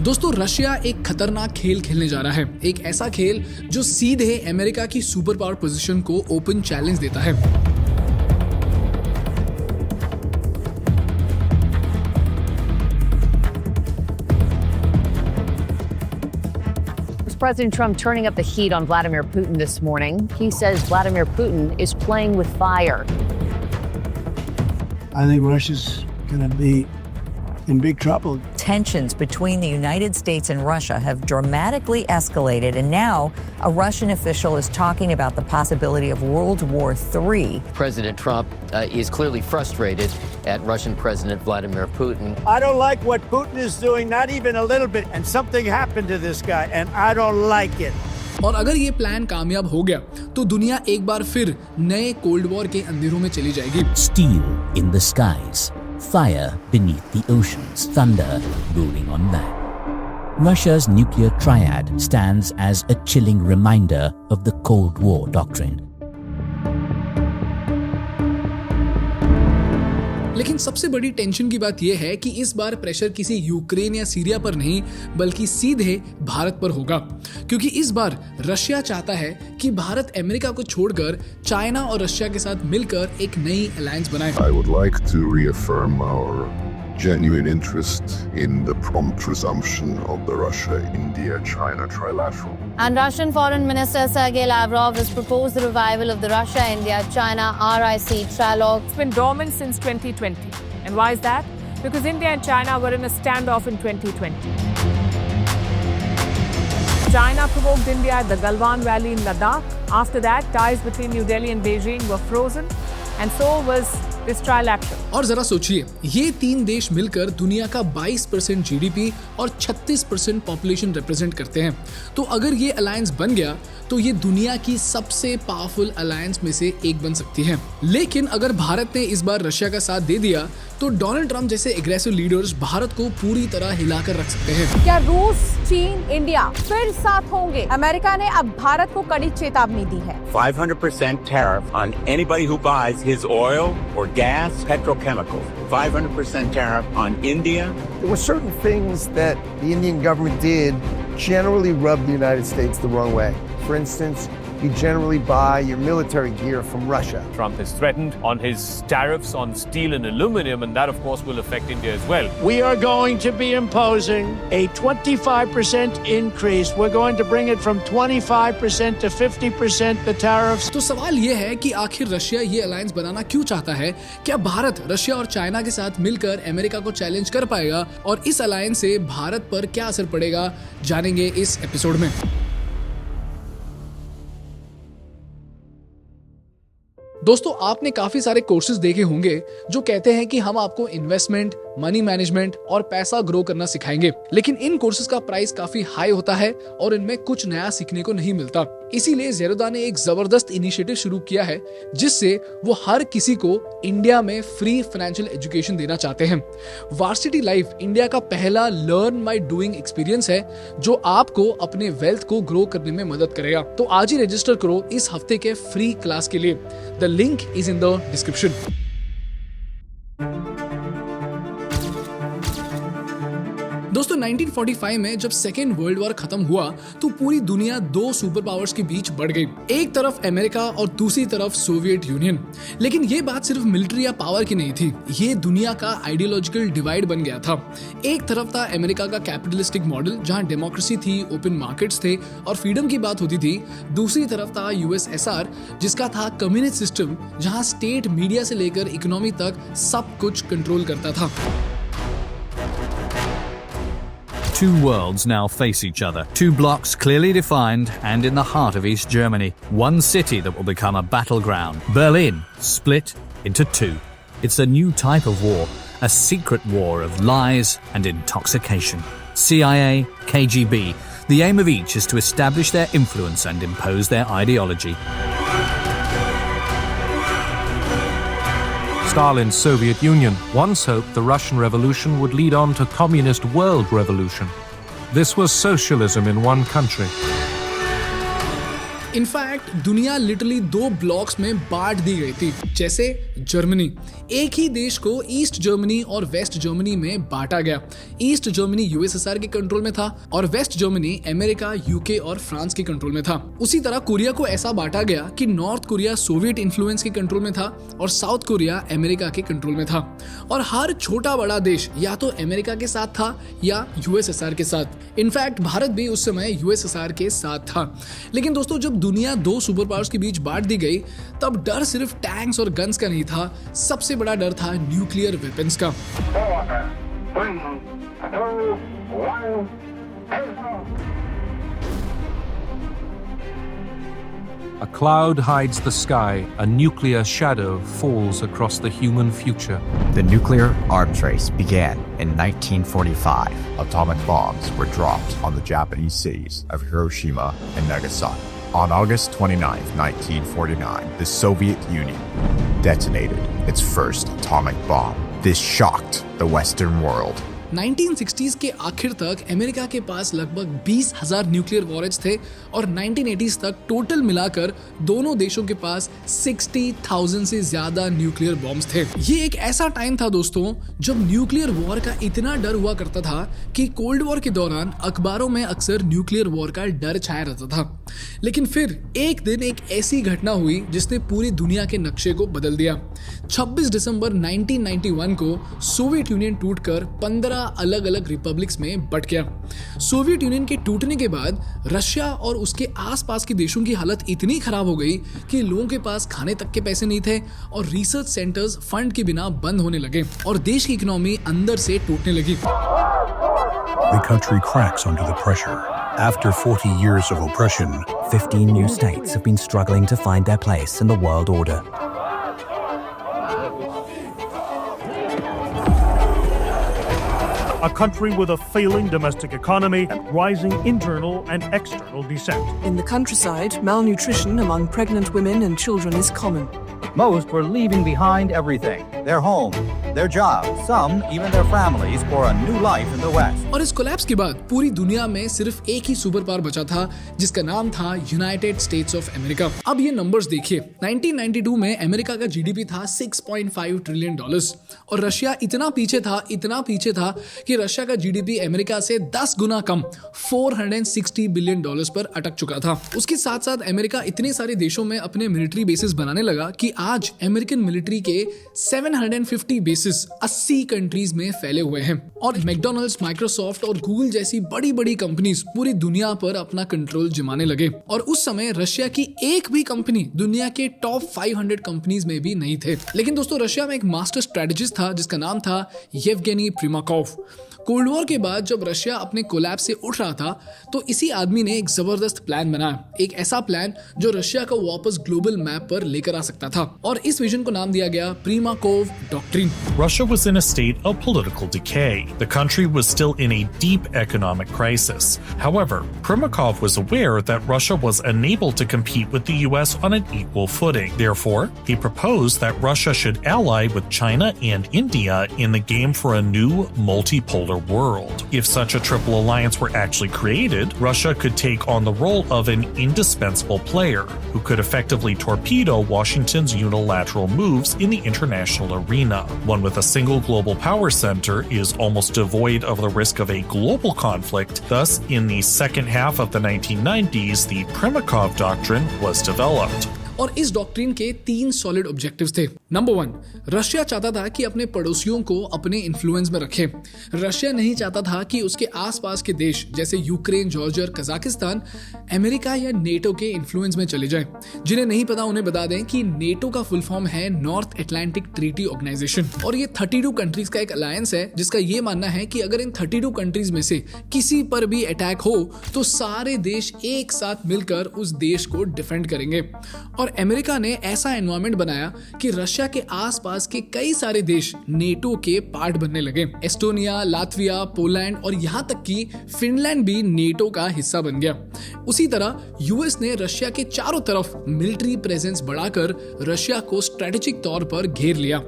दोस्तों, रशिया एक खतरनाक खेल खेलने जा रहा है, एक ऐसा खेल जो सीधे अमेरिका की सुपर पावर पोजीशन को ओपन चैलेंज देता है। President Trump turning up the heat on Vladimir Putin this morning. He says Vladimir Putin is playing with fire. I think Russia's going to be in big trouble. Tensions between the United States and Russia have dramatically escalated, and now a Russian official is talking about the possibility of World War III. President Trump is clearly frustrated at Russian President Vladimir Putin. I don't like what Putin is doing, not even a little bit. And something happened to this guy, and I don't like it. और अगर ये plan कामयाब हो गया तो दुनिया एक बार फिर नए कोल्ड वॉर के अंधेरों में चली जाएगी। Steel in the skies, fire beneath the oceans, thunder rolling on land. Russia's nuclear triad stands as a chilling reminder of the Cold War doctrine. लेकिन सबसे बड़ी टेंशन की बात यह है कि इस बार प्रेशर किसी यूक्रेन या सीरिया पर नहीं बल्कि सीधे भारत पर होगा, क्योंकि इस बार रशिया चाहता है कि भारत अमेरिका को छोड़कर चाइना और रशिया के साथ मिलकर एक नई अलायंस बनाए। I would like to reaffirm our genuine interest in the prompt resumption of the Russia-India-China trilateral. And Russian Foreign Minister Sergei Lavrov has proposed the revival of the Russia-India-China RIC trilogue. It's been dormant since 2020. And why is that? Because India and China were in a standoff in 2020. China provoked India at the Galwan Valley in Ladakh. After that, ties between New Delhi and Beijing were frozen, and so was this trilateral. और जरा सोचिए, ये तीन देश मिलकर दुनिया का 22% GDP और 36% पॉपुलेशन रिप्रेजेंट करते हैं। तो अगर ये अलायंस बन गया तो ये दुनिया की सबसे पावरफुल अलायंस में से एक बन सकती है। लेकिन अगर भारत ने इस बार रशिया का साथ दे दिया तो डोनाल्ड ट्रंप जैसे एग्रेसिव लीडर्स भारत को पूरी तरह हिलाकर रख सकते हैं। क्या रूस, चीन, इंडिया फिर साथ होंगे? अमेरिका ने अब भारत को कड़ी चेतावनी दी है। 500% tariff on anybody who buys his oil or gas, petrochemicals. 500% tariff on India. There were certain things that the Indian government did generally rub the United States the wrong way. For instance, you generally buy your military gear from Russia. Trump has threatened on his tariffs on steel and aluminum, and that of course will affect India as well. We are going to be imposing a 25% increase. We're going to bring it from 25% to 50% the tariffs. तो सवाल ये है कि आखिर Russia ये alliance बनाना क्यों चाहता है? क्या भारत रशिया और चाइना के साथ मिलकर अमेरिका को चैलेंज कर पाएगा? और इस अलायंस से भारत पर क्या असर पड़ेगा, जानेंगे इस एपिसोड में। दोस्तों, आपने काफी सारे कोर्सेज देखे होंगे जो कहते हैं कि हम आपको इन्वेस्टमेंट, मनी मैनेजमेंट और पैसा ग्रो करना सिखाएंगे, लेकिन इन कोर्सेज का प्राइस काफी हाई होता है और इनमें कुछ नया सीखने को नहीं मिलता। इसीलिए ज़ेरोधा ने एक जबरदस्त इनिशिएटिव शुरू किया है जिससे वो हर किसी को इंडिया में फ्री फाइनेंशियल एजुकेशन देना चाहते हैं। वार्सिटी लाइफ इंडिया का पहला लर्न बाय डूइंग एक्सपीरियंस है जो आपको अपने वेल्थ को ग्रो करने में मदद करेगा। तो आज ही रजिस्टर करो इस हफ्ते के फ्री क्लास के लिए। The link is in the description. दोस्तों 1945 में जब सेकेंड वर्ल्ड वॉर खत्म हुआ तो पूरी दुनिया दो सुपर पावर्स के बीच बढ़ गई, एक तरफ अमेरिका और दूसरी तरफ सोवियत यूनियन। लेकिन ये बात सिर्फ मिलिट्री या पावर की नहीं थी, ये दुनिया का आइडियोलॉजिकल डिवाइड बन गया था। एक तरफ था अमेरिका का कैपिटलिस्टिक मॉडल जहां डेमोक्रेसी थी, ओपन मार्केट्स थे और फ्रीडम की बात होती थी। दूसरी तरफ था यूएसएसआर जिसका था कम्युनिस्ट सिस्टम जहां स्टेट मीडिया से लेकर इकोनॉमी तक सब कुछ कंट्रोल करता था। Two worlds now face each other. Two blocks clearly defined and in the heart of East Germany. One city that will become a battleground. Berlin split into two. It's a new type of war, a secret war of lies and intoxication. CIA, KGB. The aim of each is to establish their influence and impose their ideology. Stalin's Soviet Union once hoped the Russian Revolution would lead on to communist world revolution. This was socialism in one country. In fact दुनिया literally 2 blocks में बांट दी गई थी। जैसे Germany, एक ही देश को east Germany और वेस्ट जर्मनी में बांटा गया। ईस्ट जर्मनी यूएसएसआर के कंट्रोल में था और वेस्ट जर्मनी अमेरिका, यूके और फ्रांस के कंट्रोल में था। उसी तरह कोरिया को ऐसा बांटा गया कि नॉर्थ कोरिया सोवियत इन्फ्लुएंस के कंट्रोल में था और साउथ कोरिया अमेरिका के कंट्रोल में था। और हर छोटा बड़ा देश या तो अमेरिका के साथ था या यूएसएसआर के साथ। इनफैक्ट भारत भी उस समय यूएसएसआर के साथ था। लेकिन दोस्तों, जब दुनिया 2 सुपर पावर्स के बीच बांट दी गई तब डर सिर्फ टैंक्स और गन्स का नहीं था, सबसे बड़ा डर था न्यूक्लियर वेपन्स का। A cloud hides the sky, a nuclear shadow falls across the human future. The nuclear arms race began in 1945. Atomic bombs were dropped on the Japanese cities of Hiroshima and Nagasaki. On August 29, 1949, the Soviet Union detonated its first atomic bomb. This shocked the Western world. 1960s के आखिर तक America के पास लगभग 20,000 nuclear वॉरेज थे और 1980s तक total मिलाकर दोनों देशों के पास 60,000 से ज्यादा न्यूक्लियर बॉम्ब्स थे। ये एक ऐसा टाइम था दोस्तों जब न्यूक्लियर वॉर का इतना डर हुआ करता था कि कोल्ड वॉर के दौरान अखबारों में अक्सर न्यूक्लियर वॉर का डर छाया रहता था। लेकिन फिर एक दिन एक ऐसी घटना हुई जिसने पूरी दुनिया के नक्शे को बदल दिया। 26 दिसंबर 1991 को सोवियत यूनियन टूटकर 15 अलग अलग रिपब्लिक्स में बंट गया। सोवियत यूनियन के टूटने के बाद रशिया और उसके आसपास के देशों की हालत इतनी खराब हो गई कि लोगों के पास खाने तक के पैसे नहीं थे और रिसर्च सेंटर्स फंड के बिना बंद होने लगे और देश की इकोनॉमी अंदर से टूटने लगी। The country cracks under the pressure. After 40 years of oppression, 15 new states have been struggling to find their place in the world order. A country with a failing domestic economy and rising internal and external dissent. In the countryside, malnutrition among pregnant women and children is common. Most were leaving behind everything, their home, their jobs, some even their families for a new life in the West. और इस collapse के बाद पूरी दुनिया में सिर्फ एक ही super power बचा था जिसका नाम था यूनाइटेड स्टेट्स ऑफ अमेरिका। अब ये नंबर्स देखिए, 1992 में अमेरिका का जीडीपी था $6.5 ट्रिलियन और रशिया इतना पीछे था कि रशिया का जीडीपी अमेरिका से 10 गुना कम $460 बिलियन पर अटक चुका था। उसके साथ साथ अमेरिका इतने सारे देशों में अपने मिलिट्री बेसिस बनाने लगा कि आज अमेरिकन मिलिट्री के 750 बेसिस 80 कंट्रीज में फैले हुए हैं और मैकडॉनल्ड्स, माइक्रोसॉफ्ट और गूगल जैसी बड़ी बड़ी कंपनीज पूरी दुनिया पर अपना कंट्रोल जमाने लगे। और उस समय रशिया की एक भी कंपनी दुनिया के टॉप 500 कंपनीज में भी नहीं थे। लेकिन दोस्तों, रशिया में एक मास्टर स्ट्रेटेजिस्ट था जिसका नाम था येवगेनी प्रिमाकोव। कोल्ड वॉर के बाद जब रशिया अपने कोलैप्स से उठ रहा था तो इसी आदमी ने एक जबरदस्त प्लान बनाया, एक ऐसा प्लान जो रशिया को वापस ग्लोबल मैप पर लेकर आ सकता था और इस विजन को नाम दिया गया Primakov doctrine. Russia was in a state of political decay. The country was still in a deep economic crisis. However, Primakov was aware that Russia was unable to compete with the US on an equal footing. Therefore, he proposed that Russia should ally with China and India in the game for a new multipolar world. If such a triple alliance were actually created, Russia could take on the role of an indispensable player who could effectively torpedo Washington's unilateral moves in the international arena. One with a single global power center is almost devoid of the risk of a global conflict. Thus, in the second half of the 1990s, the Primakov Doctrine was developed. और इस doctrine के 3 solid objectives थे। Number 1, Russia चाहता था कि अपने पड़ोसियों को अपने इन्फ्लुएंस में रखे। रशिया नहीं चाहता था कि उसके आसपास के देश जैसे यूक्रेन, जॉर्जिया और कजाकिस्तान अमेरिका या नेटो के इन्फ्लुएंस में चले जाएं। जिन्हें नहीं पता उन्हें बता दें कि नेटो का फुल फॉर्म है नॉर्थ अटलांटिक ट्रीटी ऑर्गेनाइजेशन और ये 32 कंट्रीज का एक अलायंस है जिसका ये मानना है कि अगर इन 32 कंट्रीज में से किसी पर भी अटैक हो तो सारे देश एक साथ मिलकर उस देश को डिफेंड करेंगे। और अमेरिका ने ऐसा एनवायरनमेंट बनाया कि रशिया के आसपास के कई सारे देश नेटो के पार्ट बनने लगे। एस्टोनिया, लातविया, पोलैंड और यहाँ तक कि फिनलैंड भी नेटो का हिस्सा बन गया। उसी तरह यूएस ने रशिया के चारों तरफ मिलिट्री प्रेजेंस बढ़ाकर रशिया को स्ट्रेटेजिक तौर पर घेर लिया।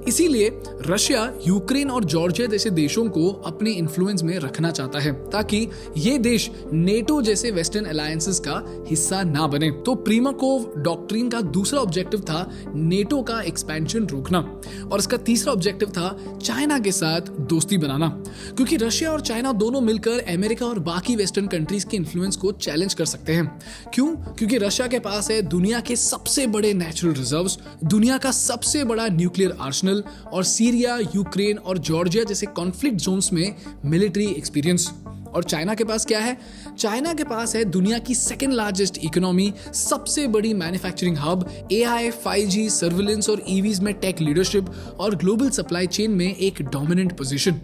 इसीलिए रशिया यूक्रेन और जॉर्जिया जैसे देशों को अपने इन्फ्लुएंस में रखना चाहता है ताकि ये देश नेटो जैसे वेस्टर्न अलायंसेस का हिस्सा ना बने। तो प्रीमाकोव डॉक्ट्रिन का दूसरा ऑब्जेक्टिव था नेटो का एक्सपेंशन रोकना और इसका तीसरा ऑब्जेक्टिव था चाइना के साथ दोस्ती बनाना, क्योंकि रशिया और चाइना दोनों मिलकर अमेरिका और बाकी वेस्टर्न कंट्रीज के इन्फ्लुएंस को चैलेंज कर सकते हैं। क्यों? क्योंकि रशिया के पास है दुनिया के सबसे बड़े नेचुरल रिजर्व्स, दुनिया का सबसे बड़ा न्यूक्लियर आर्सेनल और सीरिया, यूक्रेन और जॉर्जिया जैसे कॉन्फ्लिक्ट जोन्स में मिलिट्री एक्सपीरियंस। और चाइना के पास क्या है? चाइना के पास है दुनिया की सेकेंड लार्जेस्ट इकोनॉमी, सबसे बड़ी manufacturing hub, AI, 5G, surveillance और EVs में टेक लीडरशिप और ग्लोबल सप्लाई चेन में एक डोमिनेंट पोजीशन।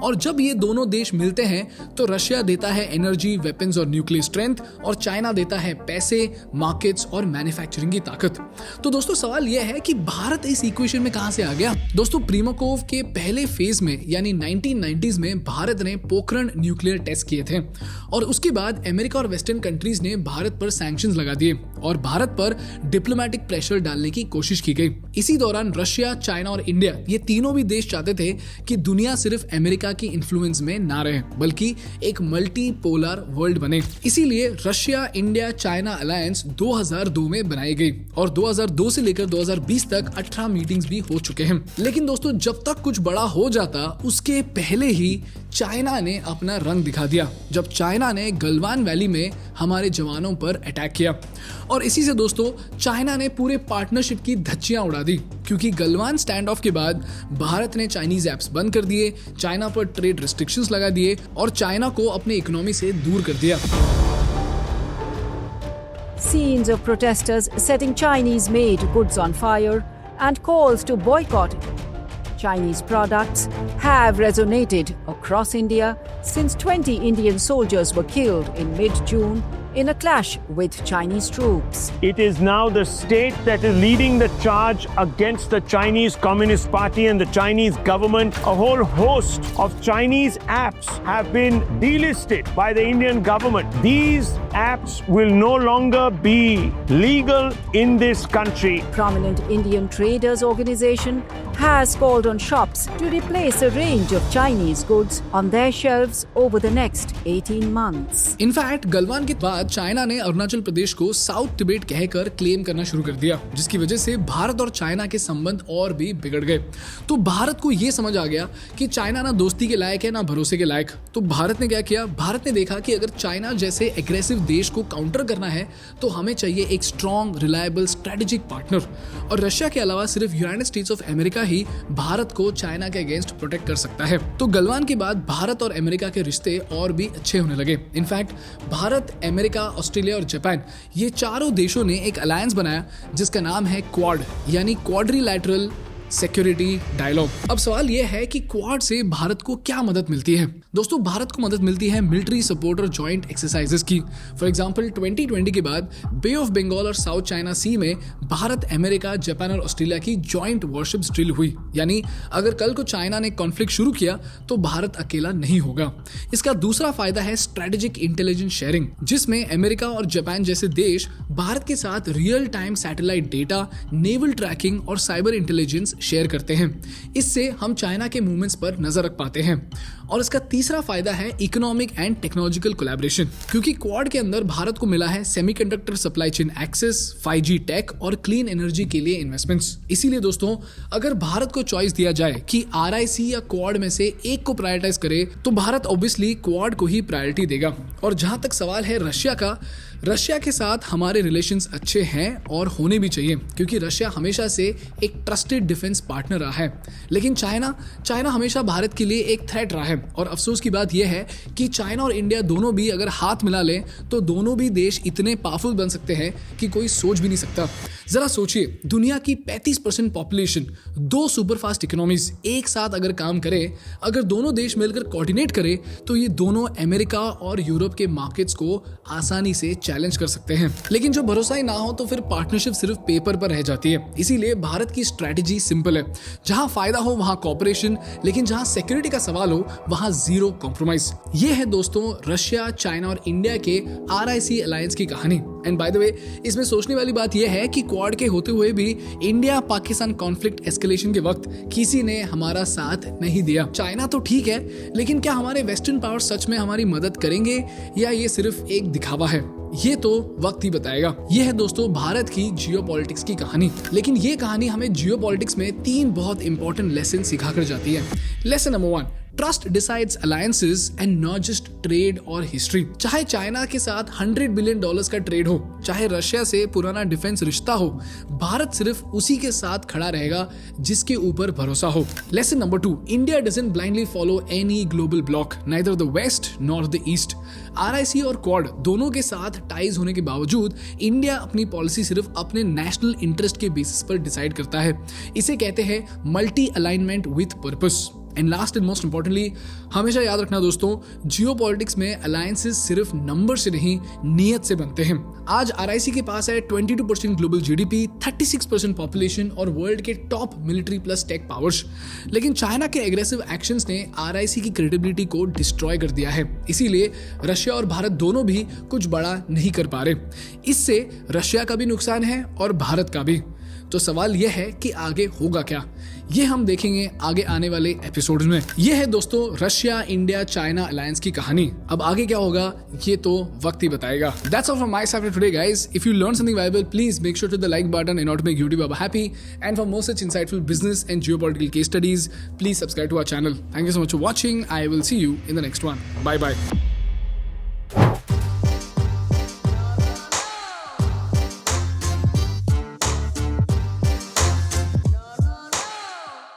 और जब ये दोनों देश मिलते हैं तो रशिया देता है एनर्जी, वेपन्स और न्यूक्लियर स्ट्रेंथ और चाइना देता है पैसे, मार्केट्स और मैन्युफैक्चरिंग की ताकत। तो दोस्तों सवाल यह है कि भारत इस इक्वेशन में कहां से आ गया? दोस्तों प्रीमाकोव के पहले फेज में यानी 1990s में भारत ने पोखरण न्यूक्लियर टेस्ट किए थे और उसके बाद अमेरिका और वेस्टर्न कंट्रीज ने भारत पर सैंक्शंस लगा दिए और भारत पर डिप्लोमेटिक प्रेशर डालने की कोशिश की गई। इसी दौरान रशिया, चाइना और इंडिया ये तीनों भी देश चाहते थे कि दुनिया सिर्फ अमेरिका की इन्फ्लुएंस में ना रहे बल्कि एक मल्टी पोलर वर्ल्ड बने। इसीलिए रशिया इंडिया चाइना अलायंस 2002 में बनाई गई और 2002 से लेकर 2020 तक 18 मीटिंग्स भी हो चुके हैं। लेकिन दोस्तों जब तक कुछ बड़ा हो जाता उसके पहले ही चाइना ने अपना रंग दिखा दिया जब चाइना ने गलवान वैली में हमारे जवानों पर अटैक किया। और इसी से दोस्तों चाइना ने पूरे पार्टनरशिप की धज्जियां उड़ा दी, क्योंकि गलवान स्टैंड ऑफ के बाद भारत ने चाइनीज एप्स बंद कर दिए, चाइना पर ट्रेड रिस्ट्रिक्शंस लगा दिए और चाइना को अपने इकोनॉमी से दूर कर दिया। Scenes of protesters setting Chinese-made goods on fire and calls to boycott Chinese products have resonated across India since 20 Indian soldiers were killed in mid-June in a clash with Chinese troops. It is now the state that is leading the charge against the Chinese Communist Party and the Chinese government. A whole host of Chinese apps have been delisted by the Indian government. These apps will no longer be legal in this country. Prominent Indian Traders Organization has called on shops to replace a range of Chinese goods on their shelves over the next 18 months. In fact, Galwan के बाद China ने अरुणाचल प्रदेश को south Tibet कहकर claim करना शुरू कर दिया, जिसकी वजह से भारत और चाइना के संबंध और भी बिगड़ गए। तो भारत को यह समझ आ गया कि चाइना ना दोस्ती के लायक है ना भरोसे के लायक। तो भारत ने क्या किया? भारत ने देखा कि अगर चाइना जैसे एग्रेसिव देश को काउंटर करना है तो हमें चाहिए एक स्ट्रॉन्ग, रिलायबल, स्ट्रेटेजिक पार्टनर। और रशिया के अलावा सिर्फ यूनाइटेड स्टेट्स ऑफ अमेरिका ही भारत को चाइना के अगेंस्ट प्रोटेक्ट कर सकता है। तो गलवान के बाद भारत और अमेरिका के रिश्ते और भी अच्छे होने लगे। इनफैक्ट भारत, अमेरिका, ऑस्ट्रेलिया और जापान ये चारों देशों ने एक अलायंस बनाया जिसका नाम है क्वाड यानी क्वाड्रिलैटरल सिक्योरिटी डायलॉग। अब सवाल यह है कि क्वाड से भारत को क्या मदद मिलती है? दोस्तों भारत को मदद मिलती है मिलिट्री सपोर्ट और जॉइंट एक्सरसाइजेस की। फॉर एग्जांपल 2020 के बाद बे ऑफ बंगाल और साउथ चाइना सी में भारत, अमेरिका, जापान और ऑस्ट्रेलिया की जॉइंट वॉरशिप्स ड्रिल हुई। यानी अगर कल को चाइना ने कॉन्फ्लिक्ट शुरू किया तो भारत अकेला नहीं होगा। इसका दूसरा फायदा है स्ट्रेटेजिक इंटेलिजेंस शेयरिंग, जिसमें अमेरिका और जापान जैसे देश भारत के साथ real time satellite data, naval tracking और साइबर इंटेलिजेंस शेयर करते हैं। इससे हम चाइना के मूवमेंट्स पर नजर रख पाते हैं। और इसका तीसरा फायदा है इकोनॉमिक एंड टेक्नोलॉजिकल कोलैबोरेशन, क्योंकि क्वाड के अंदर भारत को मिला है semiconductor supply chain access, 5G tech और क्लीन एनर्जी के लिए इन्वेस्टमेंट्स। इसीलिए दोस्तों अगर भारत को चॉइस दिया जाए कि RIC या क्वाड में से एक को प्रायोरिटाइज करे तो भारत ऑब्वियसली क्वाड को ही प्रायोरिटी देगा। और जहां तक सवाल है रशिया का, रशिया के साथ हमारे रिलेशंस अच्छे हैं और होने भी चाहिए, क्योंकि रशिया हमेशा से एक ट्रस्टेड डिफेंस पार्टनर रहा है। लेकिन चाइना हमेशा भारत के लिए एक थ्रेट रहा है। और अफसोस की बात यह है कि चाइना और इंडिया दोनों भी अगर हाथ मिला लें तो दोनों भी देश इतने पावरफुल बन सकते हैं कि कोई सोच भी नहीं सकता। जरा सोचिए, दुनिया की 35% पॉपुलेशन, 2 सुपरफास्ट इकोनॉमीज एक साथ अगर काम करे, अगर दोनों देश मिलकर कोऑर्डिनेट करे तो ये दोनों अमेरिका और यूरोप के मार्केट्स को आसानी से चैलेंज कर सकते हैं। लेकिन जो भरोसा ही ना हो तो फिर पार्टनरशिप सिर्फ पेपर पर रह जाती है। इसीलिए भारत की स्ट्रैटेजी सिंपल है, जहां फायदा हो वहां कॉपरेशन, लेकिन जहां सिक्योरिटी का सवाल हो वहां जीरो कॉम्प्रोमाइज। ये है दोस्तों रशिया, चाइना और इंडिया के RIC अलायंस की कहानी। एंड बाय द वे, इसमें सोचने वाली बात यह है कि क्वाड के होते हुए भी इंडिया पाकिस्तान कॉन्फ्लिक्ट एस्केलेशन के वक्त किसी ने हमारा साथ नहीं दिया। चाइना तो ठीक है, लेकिन क्या हमारे वेस्टर्न पावर सच में हमारी मदद करेंगे या ये सिर्फ एक दिखावा है? ये तो वक्त ही बताएगा। ये है दोस्तों भारत की जियोपॉलिटिक्स की कहानी। लेकिन ये कहानी हमें जियोपॉलिटिक्स में 3 बहुत इंपॉर्टेंट लेसन सिखाकर जाती है। Lesson number 1, trust decides alliances and not just trade और हिस्ट्री। चाहे चाइना के साथ $100 बिलियन का ट्रेड हो, चाहे रशिया से पुराना डिफेंस रिश्ता हो, भारत सिर्फ उसी के साथ खड़ा रहेगा जिसके ऊपर भरोसा हो। Lesson number 2, India doesn't blindly follow any global bloc, neither the west nor the east. RIC और क्वाड दोनों के साथ टाइज होने के बावजूद इंडिया अपनी पॉलिसी सिर्फ अपने नेशनल इंटरेस्ट के बेसिस पर डिसाइड करता है। इसे कहते हैं multi alignment with purpose. And last and most importantly, हमेशा याद रखना दोस्तों, जियोपॉलिटिक्स में अलायंसेस सिर्फ नंबर से नहीं, नियत से बनते हैं। आज RIC के पास है 22% ग्लोबल GDP, 36% पॉपुलेशन और वर्ल्ड के top military plus tech powers. लेकिन चाइना के एग्रेसिव एक्शंस ने RIC की क्रेडिबिलिटी को डिस्ट्रॉय कर दिया है। इसीलिए रशिया और भारत दोनों भी कुछ बड़ा नहीं कर पा रहे। इससे रशिया का भी नुकसान है और भारत का भी। तो सवाल यह है कि आगे होगा क्या? ये हम देखेंगे आगे आने वाले एपिसोड्स में। ये है दोस्तों रशिया, इंडिया, चाइना अलायंस की कहानी। अब आगे क्या होगा ये तो वक्त ही बताएगा। That's all from my side for today, guys. If you learned something valuable, please make sure to hit the like button in order to make YouTube happy. And for more such insightful business and geopolitical case studies, please subscribe to our channel. Thank you so much for watching. I will see you in the next one. Bye bye.